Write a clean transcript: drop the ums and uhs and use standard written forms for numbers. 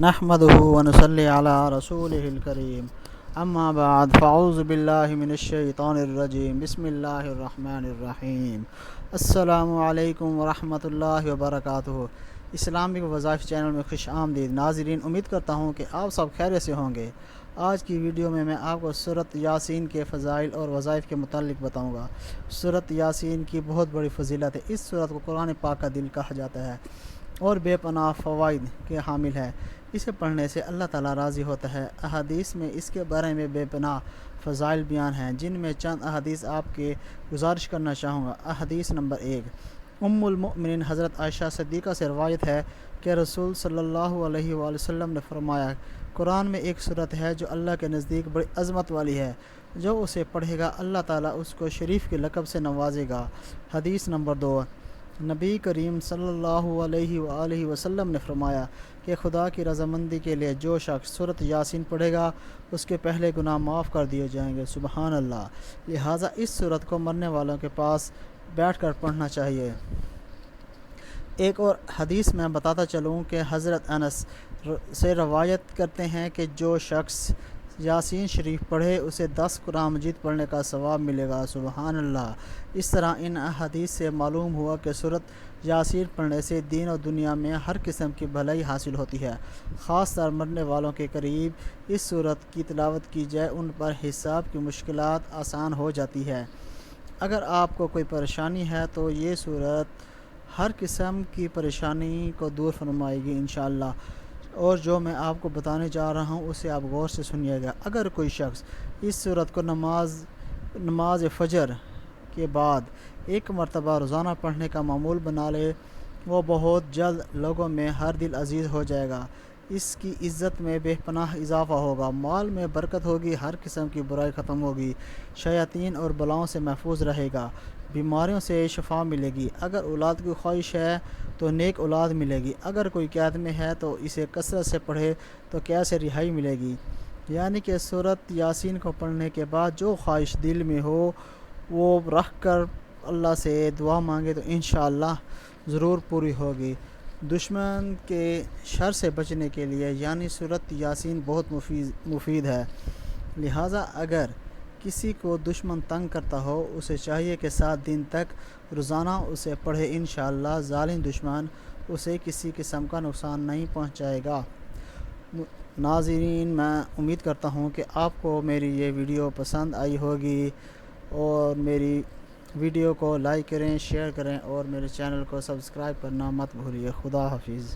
نحمده ونصلي على رسوله الكريم اما بعد فاعوذ باللہ من الشیطان الرجیم بسم اللہ الرحمن الرحیم السلام علیکم ورحمۃ اللہ وبرکاتہ۔ اسلامک وظائف چینل میں خوش آمدید ناظرین، امید کرتا ہوں کہ آپ سب خیریت سے ہوں گے۔ آج کی ویڈیو میں آپ کو سورۃ یاسین کے فضائل اور وظائف کے متعلق بتاؤں گا۔ سورۃ یاسین کی بہت بڑی فضیلت ہے۔ اس سورت کو قرآن پاک کا دل کہا جاتا ہے اور بے پناہ فوائد کے حامل ہے۔ اسے پڑھنے سے اللہ تعالیٰ راضی ہوتا ہے۔ احادیث میں اس کے بارے میں بے پناہ فضائل بیان ہیں، جن میں چند احادیث آپ کے گزارش کرنا چاہوں گا۔ احادیث نمبر 1، ام المؤمنین حضرت عائشہ صدیقہ سے روایت ہے کہ رسول صلی اللہ علیہ وآلہ وسلم نے فرمایا، قرآن میں ایک صورت ہے جو اللہ کے نزدیک بڑی عظمت والی ہے، جو اسے پڑھے گا اللہ تعالیٰ اس کو شریف کے لقب سے نوازے گا۔ حدیث نمبر 2، نبی کریم صلی اللہ علیہ وآلہ وسلم نے فرمایا کہ خدا کی رضامندی کے لیے جو شخص سورۃ یاسین پڑھے گا اس کے پہلے گناہ معاف کر دیے جائیں گے۔ سبحان اللہ۔ لہٰذا اس سورت کو مرنے والوں کے پاس بیٹھ کر پڑھنا چاہیے۔ ایک اور حدیث میں بتاتا چلوں کہ حضرت انس سے روایت کرتے ہیں کہ جو شخص یاسین شریف پڑھے اسے 10 قرآن مجید پڑھنے کا ثواب ملے گا۔ سبحان اللہ۔ اس طرح ان حدیث سے معلوم ہوا کہ سورۃ یاسین پڑھنے سے دین اور دنیا میں ہر قسم کی بھلائی حاصل ہوتی ہے۔ خاص طور مرنے والوں کے قریب اس سورت کی تلاوت کی جائے، ان پر حساب کی مشکلات آسان ہو جاتی ہے۔ اگر آپ کو کوئی پریشانی ہے تو یہ سورت ہر قسم کی پریشانی کو دور فرمائے گی انشاءاللہ۔ اور جو میں آپ کو بتانے جا رہا ہوں اسے آپ غور سے سنیے گا۔ اگر کوئی شخص اس سورت کو نماز فجر کے بعد ایک مرتبہ روزانہ پڑھنے کا معمول بنا لے، وہ بہت جلد لوگوں میں ہر دل عزیز ہو جائے گا۔ اس کی عزت میں بے پناہ اضافہ ہوگا، مال میں برکت ہوگی، ہر قسم کی برائی ختم ہوگی، شیاطین اور بلاؤں سے محفوظ رہے گا، بیماریوں سے شفا ملے گی۔ اگر اولاد کی خواہش ہے تو نیک اولاد ملے گی۔ اگر کوئی قید میں ہے تو اسے کثرت سے پڑھے تو قید سے رہائی ملے گی۔ یعنی کہ سورۃ یاسین کو پڑھنے کے بعد جو خواہش دل میں ہو وہ رکھ کر اللہ سے دعا مانگے تو انشاءاللہ ضرور پوری ہوگی۔ دشمن کے شر سے بچنے کے لیے یعنی سورۃ یاسین بہت مفید ہے۔ لہٰذا اگر کسی کو دشمن تنگ کرتا ہو اسے چاہیے کہ 7 دن تک روزانہ اسے پڑھے، انشاءاللہ ظالم دشمن اسے کسی قسم کا نقصان نہیں پہنچائے گا۔ ناظرین، میں امید کرتا ہوں کہ آپ کو میری یہ ویڈیو پسند آئی ہوگی، اور میری ویڈیو کو لائک کریں، شیئر کریں اور میرے چینل کو سبسکرائب کرنا مت بھولیے۔ خدا حافظ۔